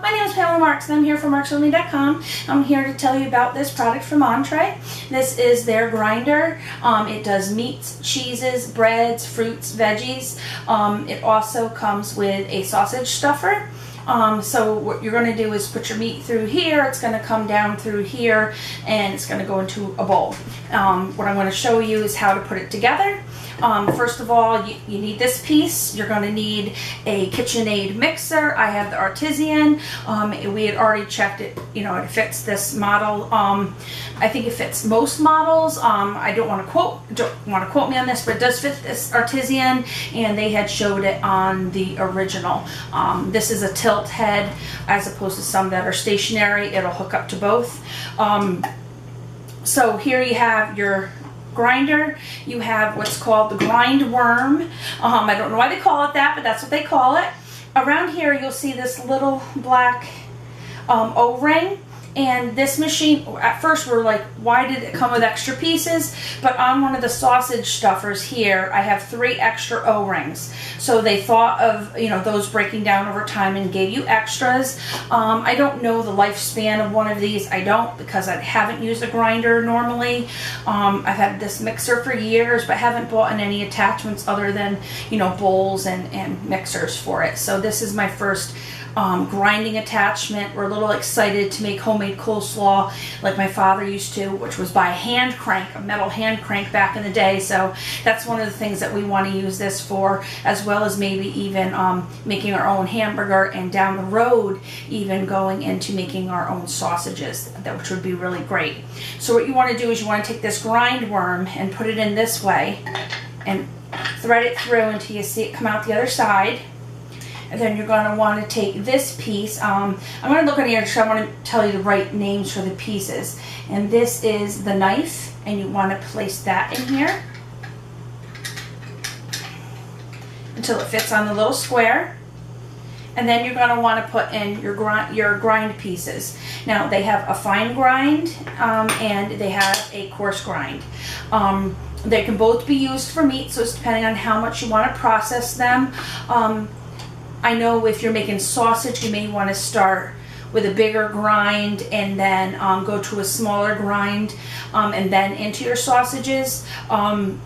My name is Pamela Marks and I'm here for marksonly.com. I'm here to tell you about this product from Entree. This is their grinder. It does meats, cheeses, breads, fruits, veggies. It also comes with a sausage stuffer. So what you're going to do is put your meat through here, it's going to come down through here, and it's going to go into a bowl. What I'm going to show you is how to put it together. First of all, you need this piece. You're going to need a KitchenAid mixer. I have the Artisan. We had already checked it, it fits this model. I think it fits most models. I don't want to quote me on this, but it does fit this Artisan, and they had showed it on the original. This is a tilt head as opposed to some that are stationary. It'll hook up to both. So here you have your grinder. You have what's called the grind worm. I don't know why they call it that, but that's what they call it. Around here you'll see this little black O-ring. And this machine, at first we're like, why did it come with extra pieces? But on one of the sausage stuffers here, I have 3 extra O-rings. So they thought of, those breaking down over time and gave you extras. I don't know the lifespan of one of these. I don't, because I haven't used a grinder normally. I've had this mixer for years, but haven't bought in any attachments other than, bowls and mixers for it. So this is my first grinding attachment. We're a little excited to make homemade coleslaw like my father used to, which was by hand crank, a metal hand crank back in the day. So that's one of the things that we want to use this for, as well as maybe even making our own hamburger, and down the road even going into making our own sausages, which would be really great. So what you want to do is you want to take this grind worm and put it in this way and thread it through until you see it come out the other side. And then you're going to want to take this piece. I'm going to look at here because I want to tell you the right names for the pieces. And this is the knife, and you want to place that in here until it fits on the little square. And then you're going to want to put in your grind pieces. Now they have a fine grind and they have a coarse grind. They can both be used for meat, so it's depending on how much you want to process them. I know if you're making sausage, you may want to start with a bigger grind and then go to a smaller grind and then into your sausages. Or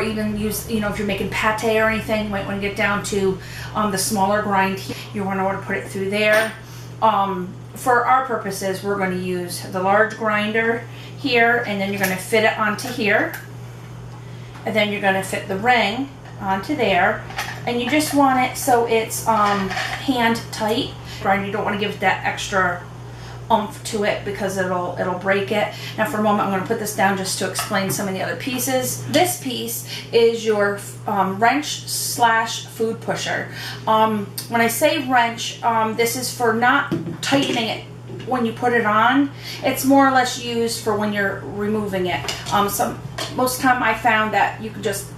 even use, if you're making pate or anything, you might want to get down to the smaller grind. You want to put it through there. For our purposes, we're going to use the large grinder here, and then you're going to fit it onto here. And then you're going to fit the ring onto there. And you just want it so it's hand tight. You don't want to give it that extra oomph to it because it'll break it. Now for a moment I'm going to put this down just to explain some of the other pieces. This piece is your wrench / food pusher. When I say wrench, this is for not tightening it when you put it on. It's more or less used for when you're removing it. Most of the time I found that you can just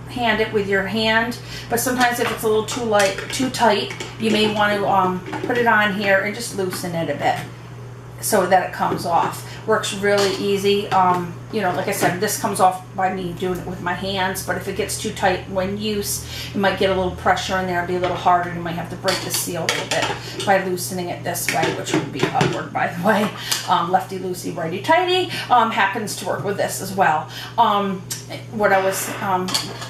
hand it with your hand, but sometimes if it's a little too tight, you may want to put it on here and just loosen it a bit so that it comes off. Works really easy. Like I said, this comes off by me doing it with my hands, but if it gets too tight when used, it might get a little pressure in there and be a little harder. You might have to break the seal a little bit by loosening it this way, which would be upward, by the way. Lefty loosey, righty tighty happens to work with this as well. What I was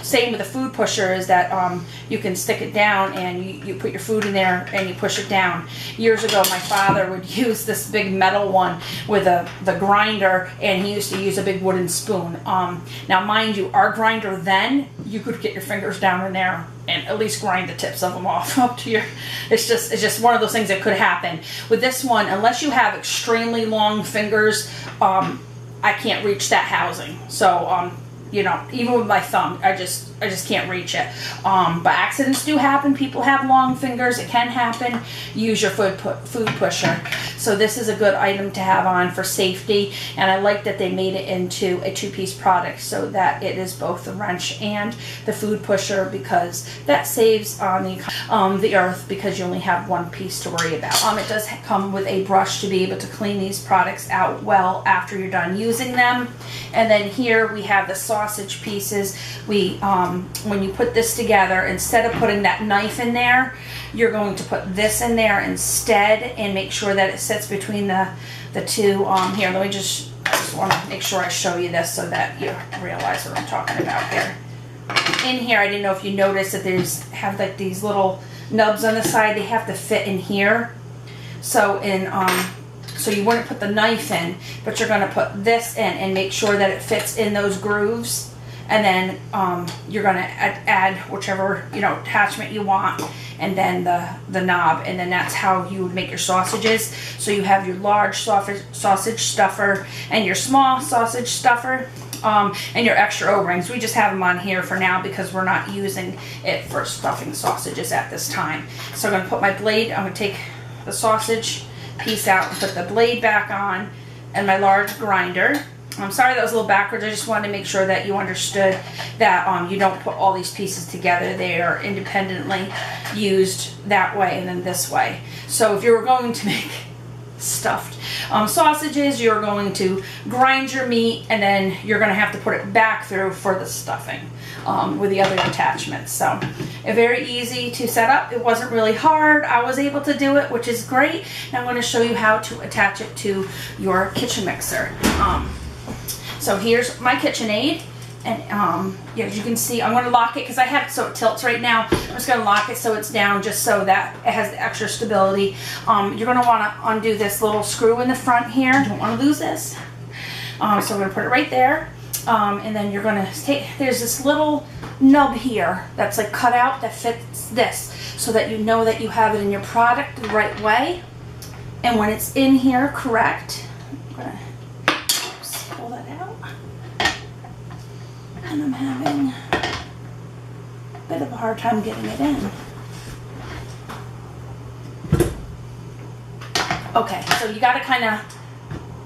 saying with the food pusher is that you can stick it down and you put your food in there and you push it down. Years ago, my father would use this big metal one with the grinder, and he used to use a big wooden spoon. Now mind you, our grinder then, you could get your fingers down in there and at least grind the tips of them off up to your, it's just one of those things that could happen. With this one, unless you have extremely long fingers, I can't reach that housing. So even with my thumb, I just can't reach it. But accidents do happen. People have long fingers. It can happen. Use your food pusher. So this is a good item to have on for safety, and I like that they made it into a 2-piece product so that it is both the wrench and the food pusher, because that saves on the earth, because you only have one piece to worry about. It does come with a brush to be able to clean these products out well after you're done using them. And then here we have the sausage sausage pieces, when you put this together, instead of putting that knife in there, you're going to put this in there instead and make sure that it sits between the two. Here, let me just want to make sure I show you this so that you realize what I'm talking about here. In here, I didn't know if you noticed that have like these little nubs on the side. They have to fit in here. So so you wouldn't put the knife in, but you're going to put this in and make sure that it fits in those grooves. And then you're going to add whichever attachment you want, and then the knob, and then that's how you would make your sausages. So you have your large sausage stuffer and your small sausage stuffer. And your extra O-rings. We just have them on here for now because we're not using it for stuffing sausages at this time. So I'm going to put my blade, I'm going to take the sausage piece out and put the blade back on, and my large grinder. I'm sorry that was a little backwards. I just wanted to make sure that you understood that you don't put all these pieces together. They are independently used that way and then this way. So if you were going to make stuffed sausages, you're going to grind your meat, and then you're going to have to put it back through for the stuffing with the other attachments. So very easy to set up. It wasn't really hard. I was able to do it, which is great. Now I'm going to show you how to attach it to your kitchen mixer. So here's my KitchenAid. And yeah, as you can see, I'm going to lock it because I have it so it tilts right now. I'm just going to lock it so it's down, just so that it has the extra stability. You're going to want to undo this little screw in the front here. Don't want to lose this. So I'm going to put it right there. And then you're going to take, there's this little nub here that's like cut out that fits this, so that you know that you have it in your product the right way. And when it's in here correct, I'm going to pull that out. And I'm having a bit of a hard time getting it in. Okay, so you got to kind of,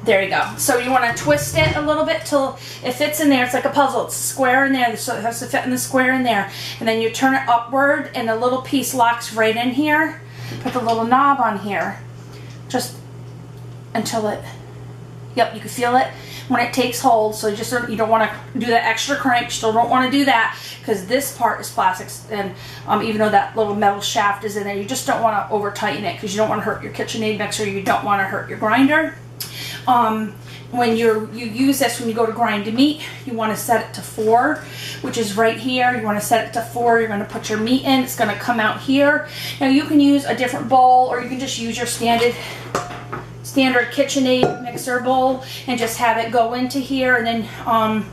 there you go. So you want to twist it a little bit till it fits in there. It's like a puzzle. It's a square in there, so it has to fit in the square in there. And then you turn it upward, and the little piece locks right in here. Put the little knob on here, just until it, yep, you can feel it when it takes hold. So you don't want to do that extra crank. You still don't want to do that because this part is plastic, and even though that little metal shaft is in there, you just don't want to over tighten it because you don't want to hurt your KitchenAid mixer. You don't want to hurt your grinder. When you use this, when you go to grind the meat, you want to set it to 4, which is right here. You want to set it to 4. You're going to put your meat in. It's going to come out here. Now you can use a different bowl, or you can just use your standard KitchenAid mixer bowl and just have it go into here. And then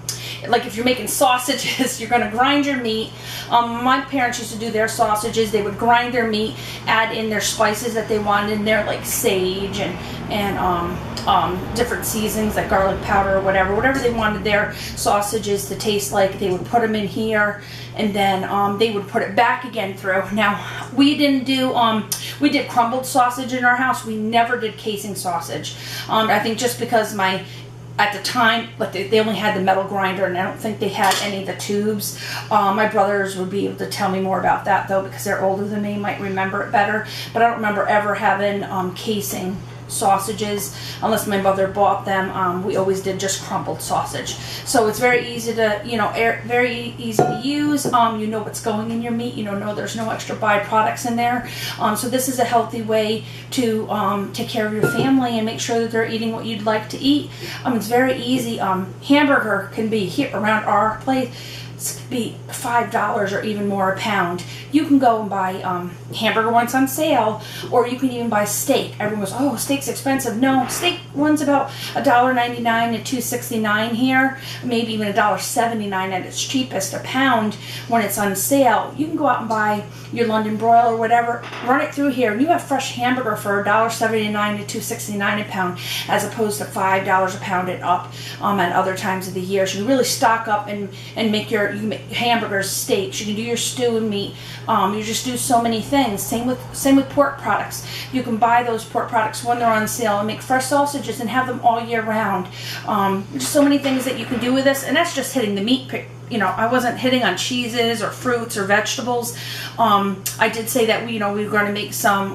like if you're making sausages, you're going to grind your meat. My parents used to do their sausages. They would grind their meat, add in their spices that they wanted in there, like sage and different seasonings like garlic powder or whatever they wanted their sausages to taste like. They would put them in here, and then they would put it back again through. Now we didn't do we did crumbled sausage in our house. We never did casing sausage. I think just because at the time, like they only had the metal grinder, and I don't think they had any of the tubes. My brothers would be able to tell me more about that though, because they're older than me, might remember it better. But I don't remember ever having casing sausages unless my mother bought them. We always did just crumbled sausage. So it's very easy to, very easy to use. You know what's going in your meat. You know there's no extra byproducts in there. So this is a healthy way to take care of your family and make sure that they're eating what you'd like to eat. It's very easy. Hamburger can be here around our place. It could be $5 or even more a pound. You can go and buy hamburger ones on sale, or you can even buy steak. Everyone goes, oh, steak's expensive. No, steak one's about $1.99 to $2.69 here, maybe even $1.79 at its cheapest a pound when it's on sale. You can go out and buy your London broil or whatever, run it through here, and you have fresh hamburger for $1.79 to $2.69 a pound, as opposed to $5 a pound and up at other times of the year. So you really stock up and make you make hamburgers, steaks. You can do your stew and meat. You just do so many things. Same with pork products. You can buy those pork products when they're on sale and make fresh sausages and have them all year round. Just so many things that you can do with this, and that's just hitting the meat. I wasn't hitting on cheeses or fruits or vegetables. I did say that we were going to make some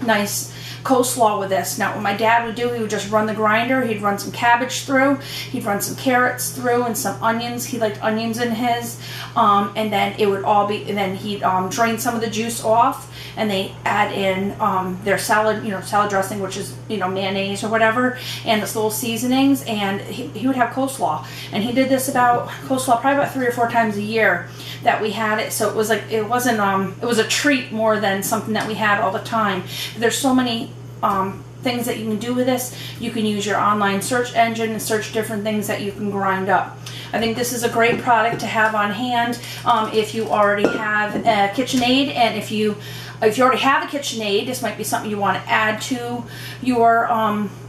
nice coleslaw with this. Now what my dad would do, he would just run the grinder, he'd run some cabbage through, he'd run some carrots through and some onions. He liked onions in his, and then it would all be, and then he'd drain some of the juice off, and they add in their salad, salad dressing, which is, mayonnaise or whatever, and this little seasonings, and he would have coleslaw. And he did this coleslaw probably about 3 or 4 times a year that we had it. So it was like, it wasn't, it was a treat more than something that we had all the time. There's so many things that you can do with this. You can use your online search engine and search different things that you can grind up. I think this is a great product to have on hand if you already have a KitchenAid, and if you already have a KitchenAid, this might be something you want to add to your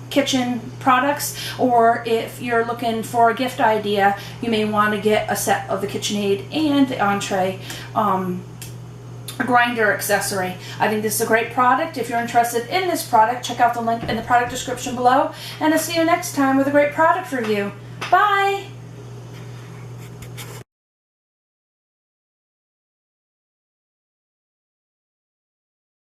kitchen products, or if you're looking for a gift idea, you may want to get a set of the KitchenAid and the Entree grinder accessory. I think this is a great product. If you're interested in this product, check out the link in the product description below, and I'll see you next time with a great product review. Bye!